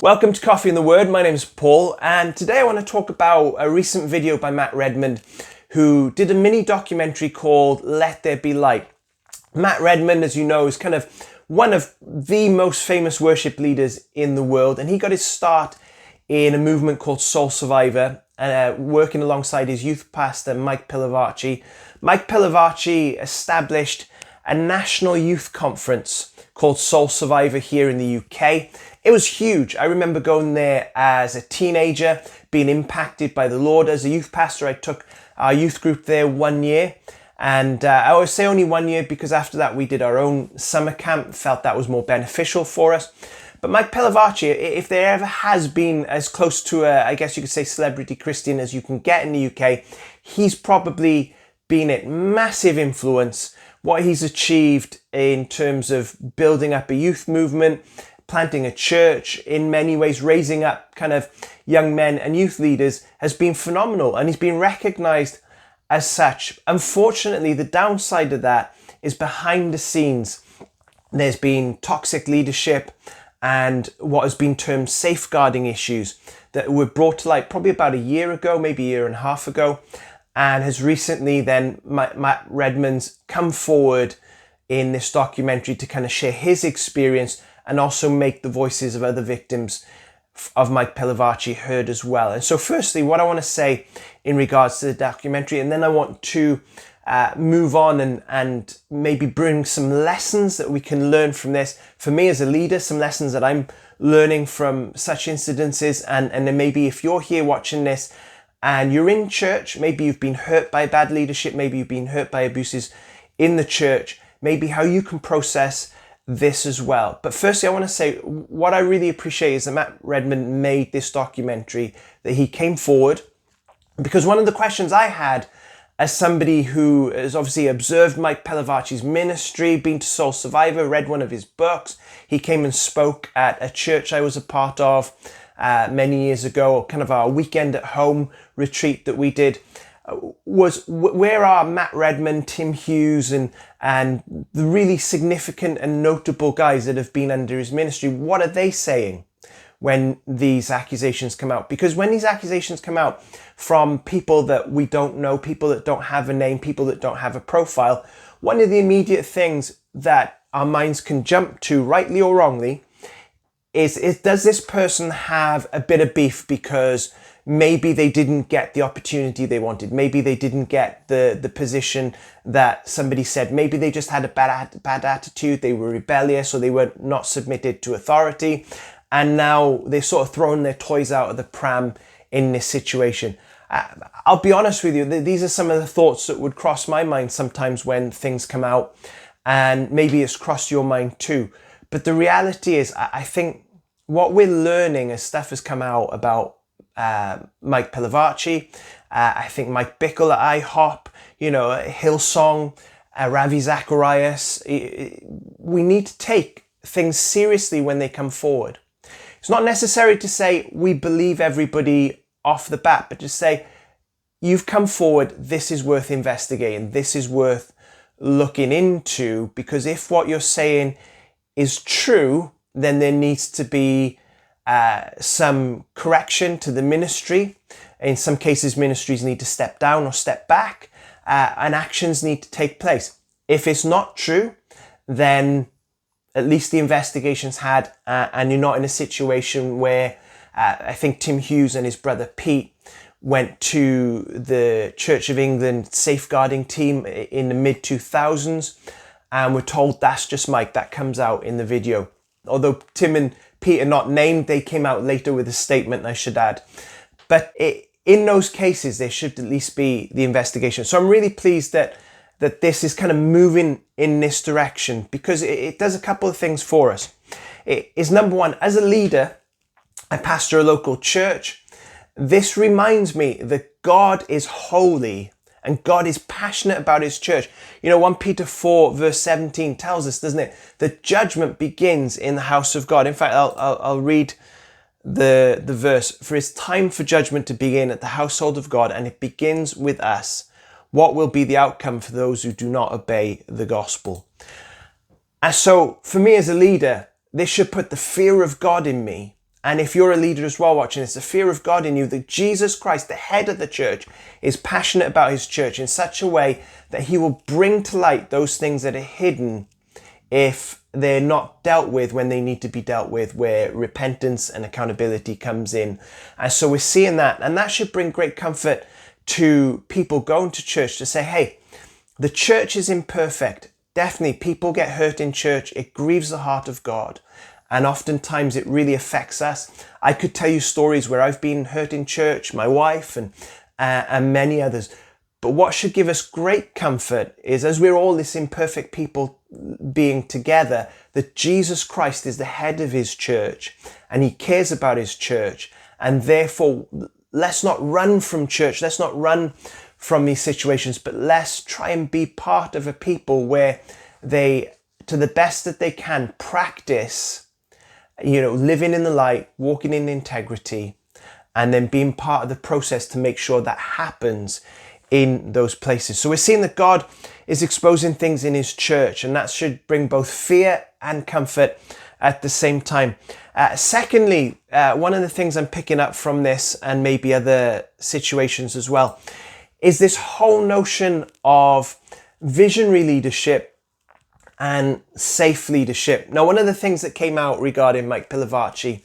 Welcome to Coffee and the Word. My name is Paul, and today I want to talk about a recent video by Matt Redman, who did a mini documentary called Let There Be Light. Matt Redman, as you know, is kind of one of the most famous worship leaders in the world, and he got his start in a movement called Soul Survivor, working alongside his youth pastor, Mike Pilavachi. Mike Pilavachi established a national youth conference called Soul Survivor here in the UK. It was huge. I remember going there as a teenager, being impacted by the Lord. As a youth pastor, I took our youth group there 1 year. And I always say only 1 year because after that we did our own summer camp, felt that was more beneficial for us. But Mike Pilavachi, if there ever has been as close to I guess you could say celebrity Christian as you can get in the UK, he's probably been at massive influence. What he's achieved in terms of building up a youth movement, planting a church, in many ways raising up kind of young men and youth leaders has been phenomenal, and he's been recognized as such. Unfortunately, the downside of that is behind the scenes there's been toxic leadership and what has been termed safeguarding issues that were brought to light probably about a year ago, maybe a year and a half ago, and has recently then Matt Redman's come forward in this documentary to kind of share his experience and also make the voices of other victims of Mike Pilavachi heard as well. And so firstly, what I want to say in regards to the documentary, and then I want to move on and maybe bring some lessons that we can learn from this. For me as a leader, some lessons that I'm learning from such incidences, and then maybe if you're here watching this and you're in church, maybe you've been hurt by bad leadership, maybe you've been hurt by abuses in the church, maybe how you can process this as well. But firstly, I want to say what I really appreciate is that Matt Redman made this documentary, that he came forward, because one of the questions I had as somebody who has obviously observed Mike Pilavachi's ministry, been to Soul Survivor, read one of his books, he came and spoke at a church I was a part of many years ago, kind of our weekend at home retreat that we did, was where are Matt Redman, Tim Hughes, and the really significant and notable guys that have been under his ministry? What are they saying when these accusations come out? Because when these accusations come out from people that we don't know, people that don't have a name, people that don't have a profile, one of the immediate things that our minds can jump to, rightly or wrongly, is does this person have a bit of beef because maybe they didn't get the opportunity they wanted, maybe they didn't get the position that somebody said, maybe they just had a bad attitude, they were rebellious, or they were not submitted to authority, and now they're sort of throwing their toys out of the pram in this situation. I'll be honest with you, these are some of the thoughts that would cross my mind sometimes when things come out, and maybe it's crossed your mind too. But the reality is, I think what we're learning as stuff has come out about Mike Pilavachi, I think Mike Bickle at IHOP, Hillsong, Ravi Zacharias, we need to take things seriously when they come forward. It's not necessary to say we believe everybody off the bat, but just say, you've come forward, this is worth investigating, this is worth looking into, because if what you're saying is true, then there needs to be some correction to the ministry. In some cases, ministries need to step down or step back, and actions need to take place. If it's not true, then at least the investigation's had, and you're not in a situation where I think Tim Hughes and his brother Pete went to the Church of England safeguarding team in the mid-2000s, and we're told that's just Mike. That comes out in the video. Although Tim and Pete are not named, they came out later with a statement, I should add. But in those cases, there should at least be the investigation. So I'm really pleased that this is kind of moving in this direction, because it does a couple of things for us. It is, number one, as a leader, I pastor a local church. This reminds me that God is holy and God is passionate about his church. 1 Peter 4 verse 17 tells us, doesn't it, that judgment begins in the house of God. In fact, I'll read the verse. For it's time for judgment to begin at the household of God, and it begins with us. What will be the outcome for those who do not obey the gospel? And so for me as a leader, this should put the fear of God in me And if you're a leader as well watching this, the fear of God in you, that Jesus Christ, the head of the church, is passionate about his church in such a way that he will bring to light those things that are hidden if they're not dealt with when they need to be dealt with, where repentance and accountability comes in. And so we're seeing that, and that should bring great comfort to people going to church to say, hey, the church is imperfect. Definitely, people get hurt in church. It grieves the heart of God. And oftentimes it really affects us. I could tell you stories where I've been hurt in church, my wife and many others. But what should give us great comfort is, as we're all this imperfect people being together, that Jesus Christ is the head of his church and he cares about his church. And therefore, let's not run from church. Let's not run from these situations, but let's try and be part of a people where they, to the best that they can, practice, living in the light, walking in integrity, and then being part of the process to make sure that happens in those places. So we're seeing that God is exposing things in his church, and that should bring both fear and comfort at the same time. Secondly, one of the things I'm picking up from this, and maybe other situations as well, is this whole notion of visionary leadership and safe leadership. Now, one of the things that came out regarding Mike Pilavachi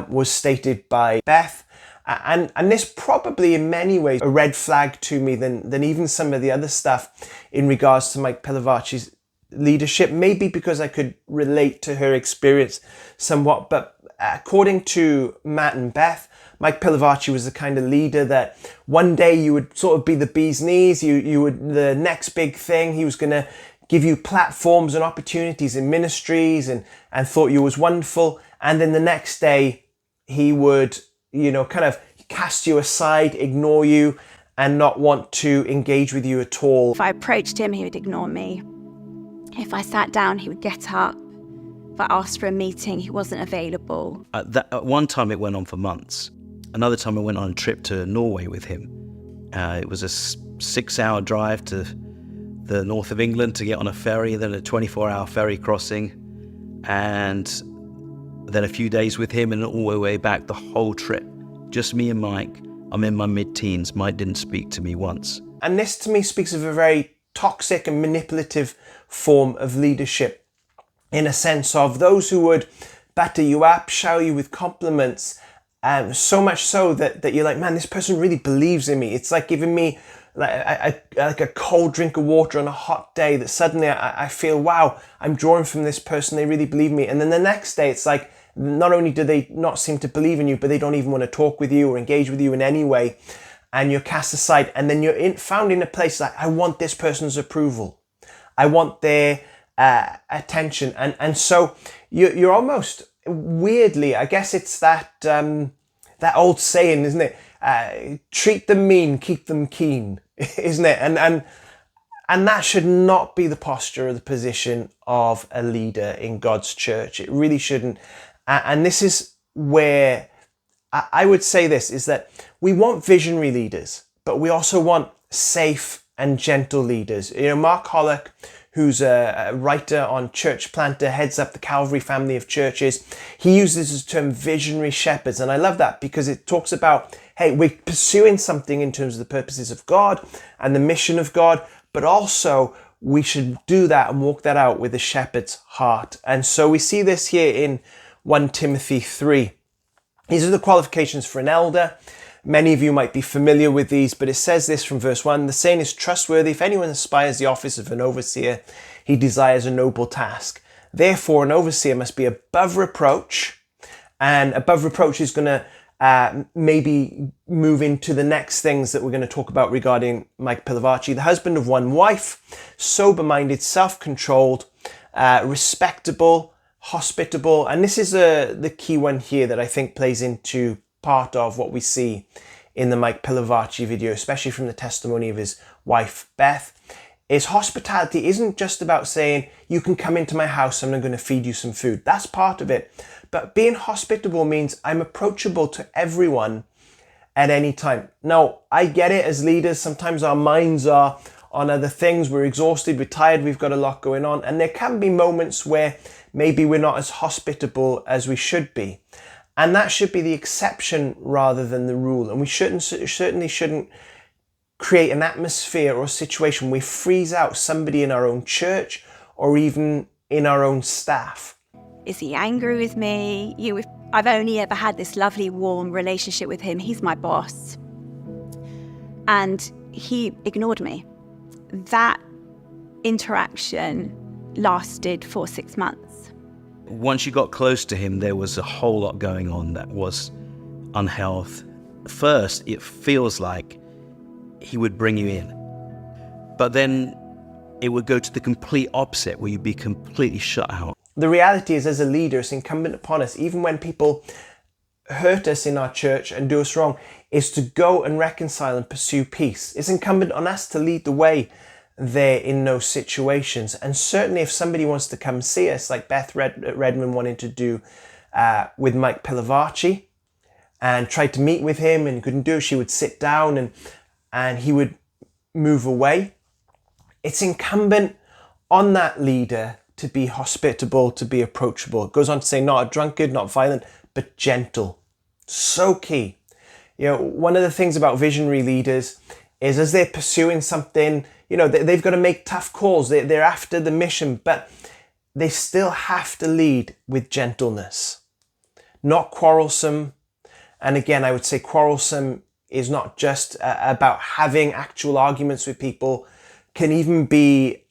was stated by Beth, and this probably in many ways a red flag to me than even some of the other stuff in regards to Mike Pilavachi's leadership, maybe because I could relate to her experience somewhat. But according to Matt and Beth, Mike Pilavachi was the kind of leader that one day you would sort of be the bee's knees, you would the next big thing. He was going to give you platforms and opportunities in ministries and thought you was wonderful. And then the next day he would, kind of cast you aside, ignore you, and not want to engage with you at all. If I approached him, he would ignore me. If I sat down, he would get up. If I asked for a meeting, he wasn't available. At one time, it went on for months. Another time, I went on a trip to Norway with him. It was a 6-hour drive to the north of England to get on a ferry, then a 24-hour ferry crossing, and then a few days with him, and all the way back, the whole trip. Just me and Mike. I'm in my mid-teens. Mike didn't speak to me once. And this to me speaks of a very toxic and manipulative form of leadership, in a sense of those who would batter you up, shower you with compliments, so much so that you're like, man, this person really believes in me. It's like giving me like a cold drink of water on a hot day, that suddenly I feel, wow, I'm drawing from this person. They really believe in me. And then the next day it's like, not only do they not seem to believe in you, but they don't even want to talk with you or engage with you in any way. And you're cast aside, and then you're found in a place like, I want this person's approval. I want their attention. And so you're almost weirdly, I guess it's that old saying, isn't it? Treat them mean, keep them keen, isn't it? And that should not be the posture or the position of a leader in God's church. It really shouldn't. And this is where I would say this, is that we want visionary leaders, but we also want safe and gentle leaders. Mark Hollock, who's a writer on Church Planter, heads up the Calvary family of churches. He uses the term visionary shepherds. And I love that because it talks about, hey, we're pursuing something in terms of the purposes of God and the mission of God, but also we should do that and walk that out with a shepherd's heart. And so we see this here in 1 Timothy 3. These are the qualifications for an elder. Many of you might be familiar with these, but it says this from verse 1. The saying is trustworthy. If anyone aspires the office of an overseer, he desires a noble task. Therefore, an overseer must be above reproach. And above reproach is going to maybe move into the next things that we're going to talk about regarding Mike Pilavachi. The husband of one wife, sober-minded, self-controlled, respectable, hospitable. And this is the key one here that I think plays into part of what we see in the Mike Pilavachi video, especially from the testimony of his wife, Beth, is hospitality isn't just about saying, you can come into my house and I'm going to feed you some food. That's part of it. But being hospitable means I'm approachable to everyone at any time. Now, I get it as leaders. Sometimes our minds are on other things. We're exhausted, we're tired, we've got a lot going on. And there can be moments where maybe we're not as hospitable as we should be. And that should be the exception rather than the rule. And we certainly shouldn't create an atmosphere or a situation where we freeze out somebody in our own church or even in our own staff. Is he angry with me? I've only ever had this lovely, warm relationship with him. He's my boss. And he ignored me. That interaction lasted for 6 months. Once you got close to him, there was a whole lot going on that was unhealth. First, it feels like he would bring you in, but then it would go to the complete opposite, where you'd be completely shut out. The reality is, as a leader, it's incumbent upon us, even when people hurt us in our church and do us wrong, is to go and reconcile and pursue peace. It's incumbent on us to lead the way there in those situations. And certainly if somebody wants to come see us, like Beth Redman wanted to do with Mike Pilavachi, and tried to meet with him and couldn't do it, she would sit down and he would move away. It's incumbent on that leader to be hospitable, to be approachable. It goes on to say, not a drunkard, not violent, but gentle. So key. You know, one of the things about visionary leaders is, as they're pursuing something, you know, they've got to make tough calls. They're after the mission, but they still have to lead with gentleness, not quarrelsome. And again, I would say quarrelsome is not just about having actual arguments with people, can even be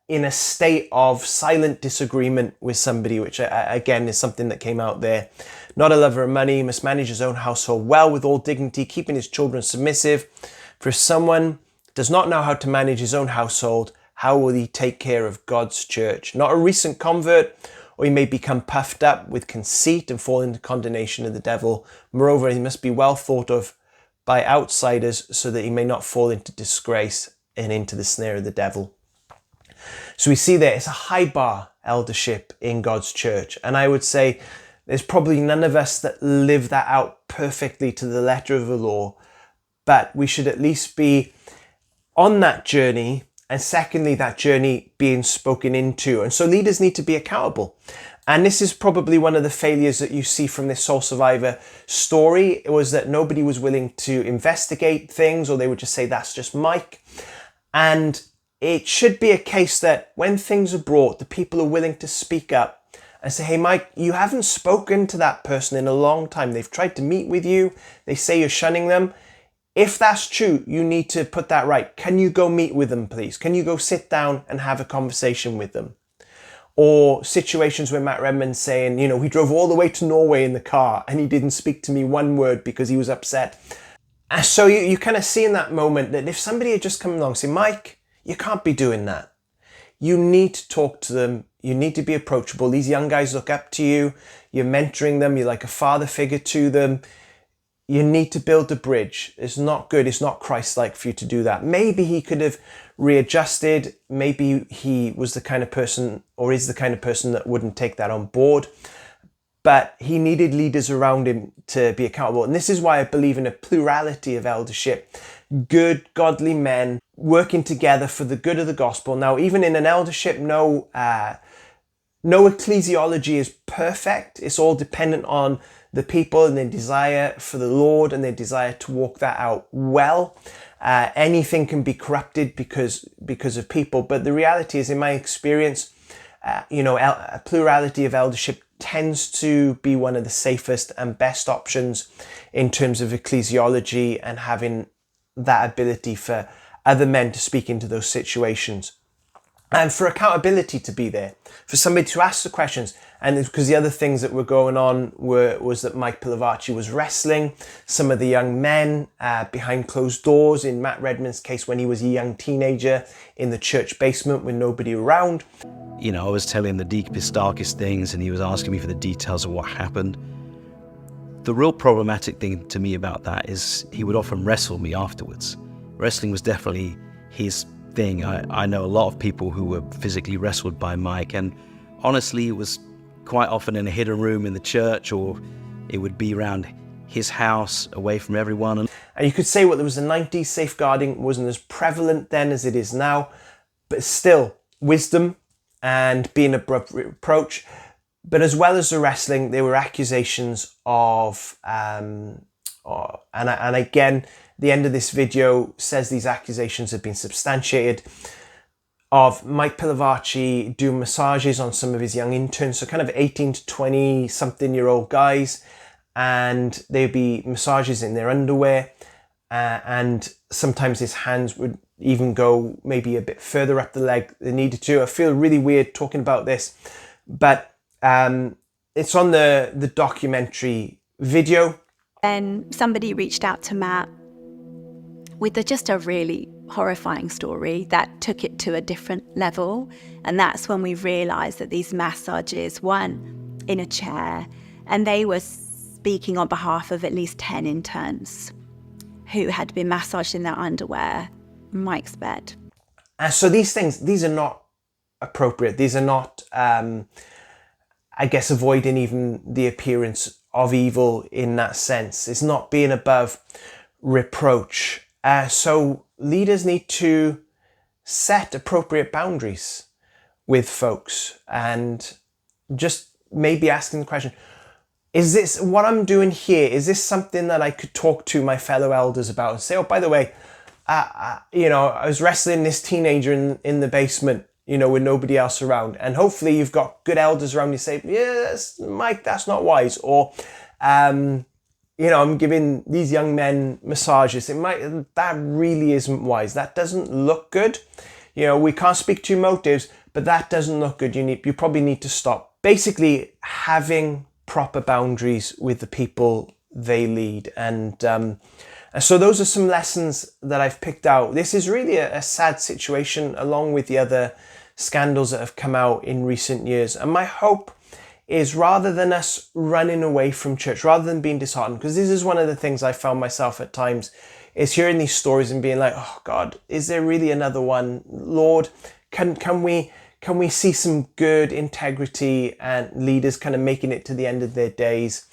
in a state of silent disagreement with somebody, which again is something that came out there. Not a lover of money, must manage his own household well with all dignity, keeping his children submissive. For if someone does not know how to manage his own household, how will he take care of God's church? Not a recent convert, or he may become puffed up with conceit and fall into condemnation of the devil. Moreover, he must be well thought of by outsiders, so that he may not fall into disgrace and into the snare of the devil. So we see there, it's a high bar, eldership in God's church. And I would say there's probably none of us that live that out perfectly to the letter of the law, but we should at least be on that journey, and secondly, that journey being spoken into. And so leaders need to be accountable. And this is probably one of the failures that you see from this Soul Survivor story. It was that nobody was willing to investigate things, or they would just say, that's just Mike. And it should be a case that when things are brought, the people are willing to speak up and say, hey, Mike, you haven't spoken to that person in a long time. They've tried to meet with you. They say you're shunning them. If that's true, you need to put that right. Can you go meet with them, please? Can you go sit down and have a conversation with them? Or situations where Matt Redman's saying, you know, we drove all the way to Norway in the car and he didn't speak to me one word because he was upset. And so you kind of see in that moment that if somebody had just come along and say, Mike, you can't be doing that. You need to talk to them. You need to be approachable. These young guys look up to you. You're mentoring them. You're like a father figure to them. You need to build a bridge. It's not good. It's not Christ-like for you to do that. Maybe he could have readjusted. Maybe he was the kind of person, or is the kind of person, that wouldn't take that on board. But he needed leaders around him to be accountable. And this is why I believe in a plurality of eldership. Good, godly men working together for the good of the gospel. Now, even in an eldership, no ecclesiology is perfect. It's all dependent on the people and their desire for the Lord and their desire to walk that out well. Anything can be corrupted because of people. But the reality is, in my experience, a plurality of eldership tends to be one of the safest and best options in terms of ecclesiology and having that ability for other men to speak into those situations. And for accountability to be there, for somebody to ask the questions. And because the other things that were going on was that Mike Pilavachi was wrestling some of the young men behind closed doors, in Matt Redman's case when he was a young teenager in the church basement with nobody around. You know, I was telling him the deepest, darkest things, and he was asking me for the details of what happened. The real problematic thing to me about that is he would often wrestle me afterwards. Wrestling was definitely his thing. I know a lot of people who were physically wrestled by Mike, and honestly, it was quite often in a hidden room in the church, or it would be around his house, away from everyone. And you could say, well, there was the 90s, safeguarding wasn't as prevalent then as it is now, but still, wisdom and being an approach. But as well as the wrestling, there were accusations of, and again, the end of this video says these accusations have been substantiated, of Mike Pilavachi doing massages on some of his young interns, so kind of 18 to 20 something year old guys, and there'd be massages in their underwear, and sometimes his hands would even go maybe a bit further up the leg than needed to. I feel really weird talking about this, but it's on the documentary video. And somebody reached out to Matt with just a really horrifying story that took it to a different level. And that's when we realized that these massages weren't in a chair, and they were speaking on behalf of at least 10 interns who had been massaged in their underwear in Mike's bed. So these are not appropriate. These are not, I guess, avoiding even the appearance of evil in that sense. It's not being above reproach. So leaders need to set appropriate boundaries with folks, and just maybe asking the question, is this what I'm doing here? Is this something that I could talk to my fellow elders about and say, oh, by the way, I was wrestling this teenager in the basement, with nobody else around. And hopefully you've got good elders around you say, yes, Mike, that's not wise. Or, I'm giving these young men massages. That really isn't wise. That doesn't look good. We can't speak to your motives, but that doesn't look good. You probably need to stop. Basically, having proper boundaries with the people they lead. And so those are some lessons that I've picked out. This is really a sad situation, along with the other scandals that have come out in recent years. And my hope is, rather than us running away from church, rather than being disheartened, because this is one of the things I found myself at times, is hearing these stories and being like, oh God, is there really another one? Lord, can we see some good integrity and leaders kind of making it to the end of their days,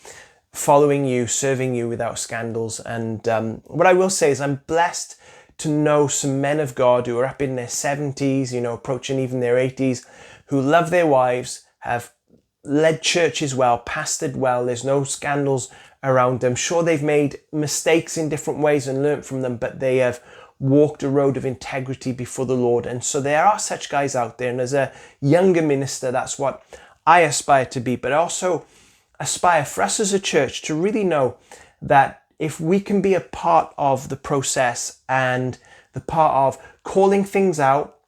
following you, serving you without scandals? And what I will say is I'm blessed to know some men of God who are up in their 70s, approaching even their 80s, who love their wives, have led churches well, pastored well. There's no scandals around them. Sure, they've made mistakes in different ways and learnt from them, but they have walked a road of integrity before the Lord. And so there are such guys out there. And as a younger minister, that's what I aspire to be, but also aspire for us as a church to really know that if we can be a part of the process and the part of calling things out,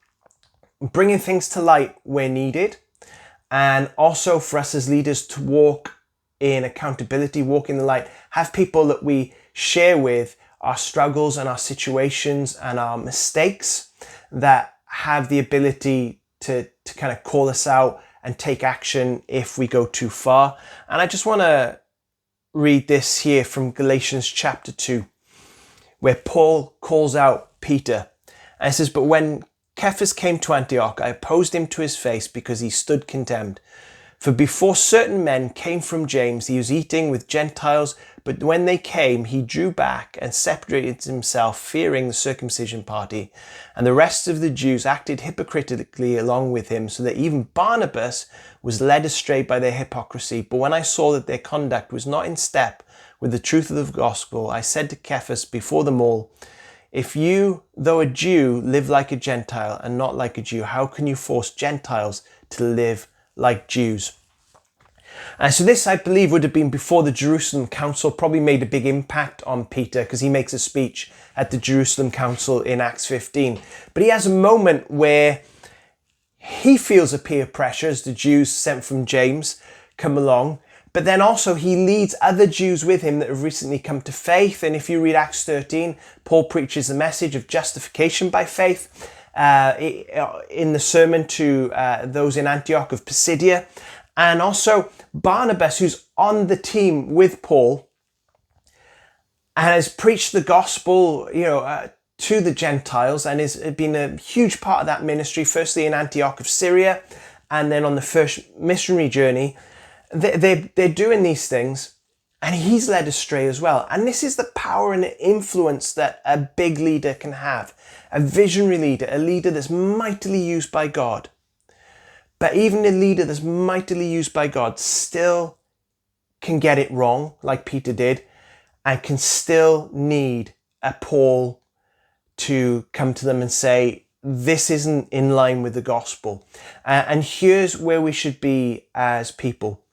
bringing things to light where needed, and also for us as leaders to walk in accountability, walk in the light, have people that we share with our struggles and our situations and our mistakes, that have the ability to kind of call us out and take action if we go too far. And I just want to read this here from Galatians chapter 2, where Paul calls out Peter. And it says, but when Cephas came to Antioch, I opposed him to his face because he stood condemned. For before certain men came from James, he was eating with Gentiles, but when they came, he drew back and separated himself, fearing the circumcision party. And the rest of the Jews acted hypocritically along with him, so that even Barnabas was led astray by their hypocrisy. But when I saw that their conduct was not in step with the truth of the gospel, I said to Cephas before them all, if you, though a Jew, live like a Gentile and not like a Jew, how can you force Gentiles to live like Jews? And so this, I believe, would have been before the Jerusalem Council, probably made a big impact on Peter because he makes a speech at the Jerusalem Council in Acts 15. But he has a moment where he feels a peer pressure as the Jews sent from James come along. But then also he leads other Jews with him that have recently come to faith. And if you read Acts 13, Paul preaches the message of justification by faith in the sermon to those in Antioch of Pisidia. And also Barnabas, who's on the team with Paul and has preached the gospel, to the Gentiles, and has been a huge part of that ministry, firstly in Antioch of Syria, and then on the first missionary journey. They're doing these things, and he's led astray as well. And this is the power and the influence that a big leader can have, a visionary leader, a leader that's mightily used by God. But even a leader that's mightily used by God still can get it wrong, like Peter did, and can still need a Paul to come to them and say, this isn't in line with the gospel. And here's where we should be as people,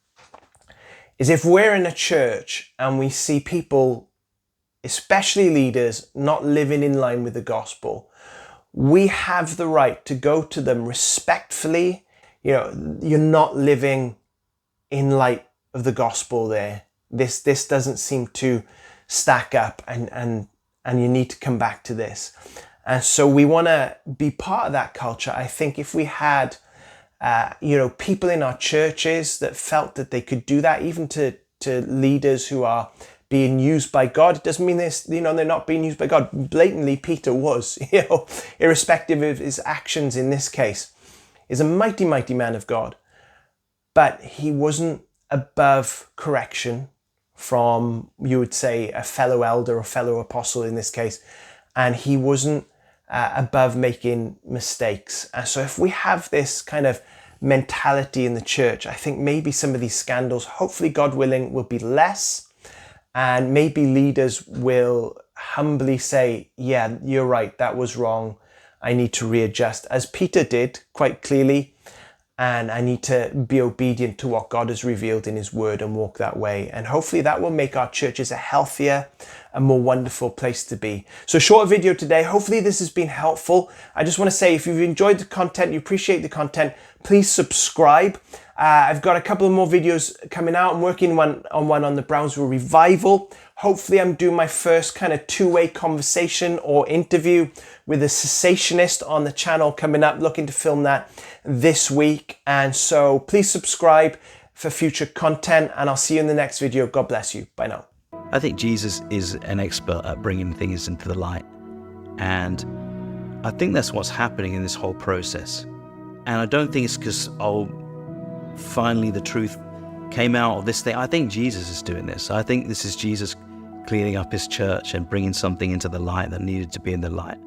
is if we're in a church and we see people, especially leaders, not living in line with the gospel, we have the right to go to them respectfully. You know, you're not living in light of the gospel there. This doesn't seem to stack up, and you need to come back to this. And so we want to be part of that culture. I think if we had, people in our churches that felt that they could do that, even to leaders who are being used by God, it doesn't mean this, they're not being used by God. Blatantly, Peter was, irrespective of his actions in this case, is a mighty, mighty man of God. But he wasn't above correction from, you would say, a fellow elder or fellow apostle in this case. And he wasn't above making mistakes. And so if we have this kind of mentality in the church, I think maybe some of these scandals, hopefully God willing, will be less. And maybe leaders will humbly say, yeah, you're right, that was wrong. I need to readjust, as Peter did quite clearly. And I need to be obedient to what God has revealed in his word and walk that way. And hopefully that will make our churches a healthier and more wonderful place to be. So short video today. Hopefully this has been helpful. I just want to say, if you've enjoyed the content, you appreciate the content, please subscribe. I've got a couple of more videos coming out. I'm working on one on the Brownsville revival. Hopefully I'm doing my first kind of two-way conversation or interview with a cessationist on the channel coming up, looking to film that this week. And so please subscribe for future content, and I'll see you in the next video. God bless you. Bye now. I think Jesus is an expert at bringing things into the light. And I think that's what's happening in this whole process. And I don't think it's because, finally the truth came out of this thing. I think Jesus is doing this. I think this is Jesus cleaning up his church and bringing something into the light that needed to be in the light.